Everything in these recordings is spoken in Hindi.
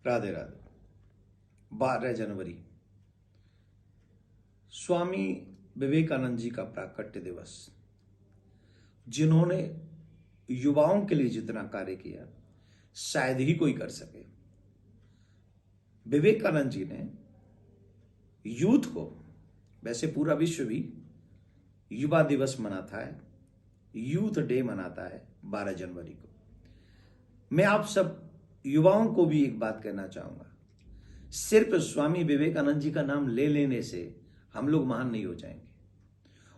राधे राधे। 12 जनवरी स्वामी विवेकानंद जी का प्राकट्य दिवस। जिन्होंने युवाओं के लिए जितना कार्य किया शायद ही कोई कर सके। विवेकानंद जी ने यूथ को, वैसे पूरा विश्व भी युवा दिवस मनाता है, यूथ डे मनाता है 12 जनवरी को। मैं आप सब युवाओं को भी एक बात कहना चाहूंगा, सिर्फ स्वामी विवेकानंद जी का नाम ले लेने से हम लोग महान नहीं हो जाएंगे।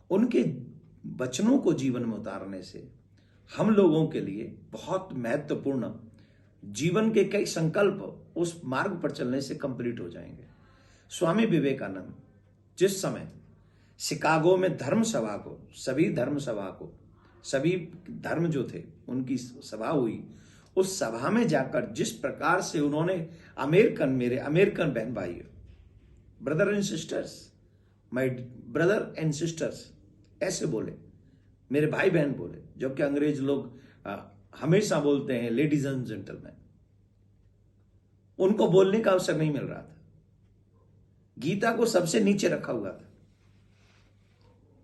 उनके वचनों को जीवन में उतारने से हम लोगों के लिए बहुत महत्वपूर्ण जीवन के कई संकल्प उस मार्ग पर चलने से कंप्लीट हो जाएंगे। स्वामी विवेकानंद जिस समय शिकागो में धर्म सभा को, सभी धर्म जो थे उनकी सभा हुई, उस सभा में जाकर जिस प्रकार से उन्होंने मेरे अमेरिकन बहन भाई, brother and sisters, my brother and sisters ऐसे बोले, मेरे भाई बहन बोले, जबकि अंग्रेज लोग हमेशा बोलते हैं लेडीज एंड जेंटलमैन। उनको बोलने का अवसर नहीं मिल रहा था। गीता को सबसे नीचे रखा हुआ था।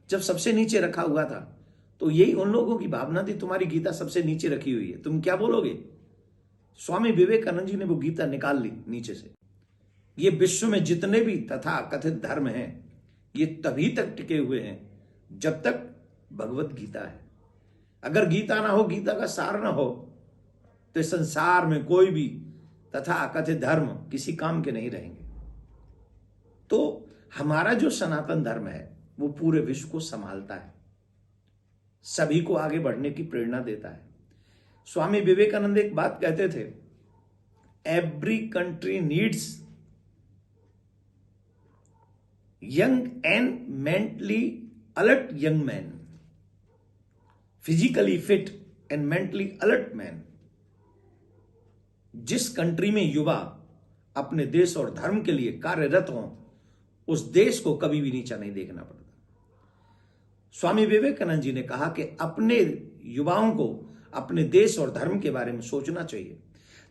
जब सबसे नीचे रखा हुआ था तो यही उन लोगों की भावना थी, तुम्हारी गीता सबसे नीचे रखी हुई है, तुम क्या बोलोगे। स्वामी विवेकानंद जी ने वो गीता निकाल ली नीचे से। ये विश्व में जितने भी तथा कथित धर्म हैं, ये तभी तक टिके हुए हैं जब तक भगवत गीता है। अगर गीता ना हो, गीता का सार ना हो, तो इस संसार में कोई भी तथा कथित धर्म किसी काम के नहीं रहेंगे। तो हमारा जो सनातन धर्म है वो पूरे विश्व को संभालता है, सभी को आगे बढ़ने की प्रेरणा देता है। स्वामी विवेकानंद एक बात कहते थे, every country needs young and mentally alert young man, physically fit and mentally alert man. जिस कंट्री में युवा अपने देश और धर्म के लिए कार्यरत हों, उस देश को कभी भी नीचा नहीं देखना पड़ता। स्वामी विवेकानंद जी ने कहा कि अपने युवाओं को अपने देश और धर्म के बारे में सोचना चाहिए।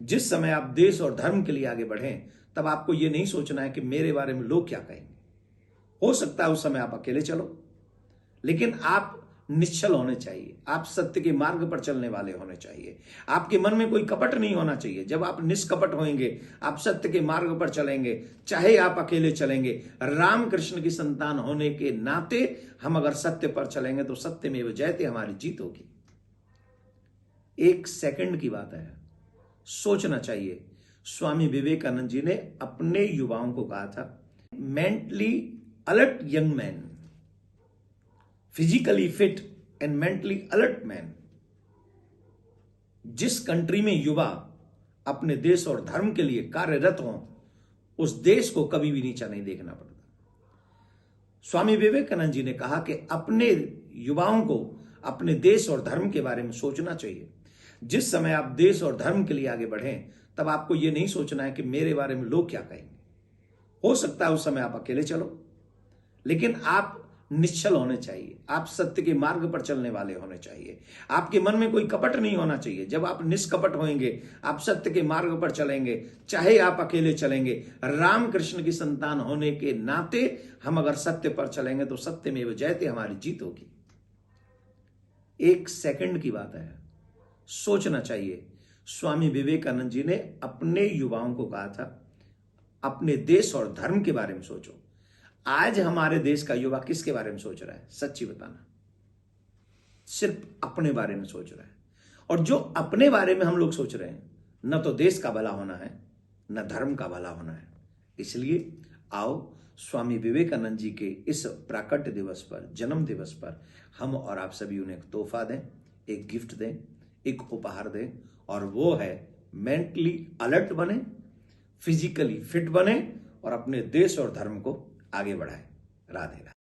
जिस समय आप देश और धर्म के लिए आगे बढ़ें, तब आपको यह नहीं सोचना है कि मेरे बारे में लोग क्या कहेंगे। हो सकता है उस समय आप अकेले चलो, लेकिन आप निश्चल होने चाहिए, आप सत्य के मार्ग पर चलने वाले होने चाहिए। आपके मन में कोई कपट नहीं होना चाहिए। जब आप निष्कपट होंगे, आप सत्य के मार्ग पर चलेंगे, चाहे आप अकेले चलेंगे। रामकृष्ण की संतान होने के नाते हम अगर सत्य पर चलेंगे तो सत्य में जयते, हमारी जीत होगी। एक सेकंड की बात है, सोचना चाहिए। स्वामी विवेकानंद जी ने अपने युवाओं को कहा था, mentally alert young man, physically fit and mentally alert man. जिस कंट्री में युवा अपने देश और धर्म के लिए कार्यरत हों, उस देश को कभी भी नीचा नहीं देखना पड़ता। स्वामी विवेकानंद जी ने कहा कि अपने युवाओं को अपने देश और धर्म के बारे में सोचना चाहिए। जिस समय आप देश और धर्म के लिए आगे बढ़ें, तब आपको यह नहीं सोचना है कि मेरे बारे में लोग क्या कहेंगे। हो सकता है उस समय आप अकेले चलो, लेकिन आप निश्चल होने चाहिए, आप सत्य के मार्ग पर चलने वाले होने चाहिए। आपके मन में कोई कपट नहीं होना चाहिए। जब आप निष्कपट होंगे, आप सत्य के मार्ग पर चलेंगे, चाहे आप अकेले चलेंगे। रामकृष्ण की संतान होने के नाते हम अगर सत्य पर चलेंगे तो सत्य में जयते, हमारी जीत होगी। एक सेकंड की बात है, सोचना चाहिए। स्वामी विवेकानंद जी ने अपने युवाओं को कहा था, अपने देश और धर्म के बारे में सोचो। आज हमारे देश का युवा किसके बारे में सोच रहा है? सच्ची बताना, सिर्फ अपने बारे में सोच रहा है। और जो अपने बारे में हम लोग सोच रहे हैं, न तो देश का भला होना है, न धर्म का भला होना है। इसलिए आओ स्वामी विवेकानंद जी के इस प्राकट्य दिवस पर, जन्म दिवस पर, हम और आप सभी उन्हें एक तोहफा दें, एक गिफ्ट दें, एक उपहार दें, और वो है मेंटली अलर्ट बने, फिजिकली फिट बने और अपने देश और धर्म को आगे बढ़ाएं। राधे राधे।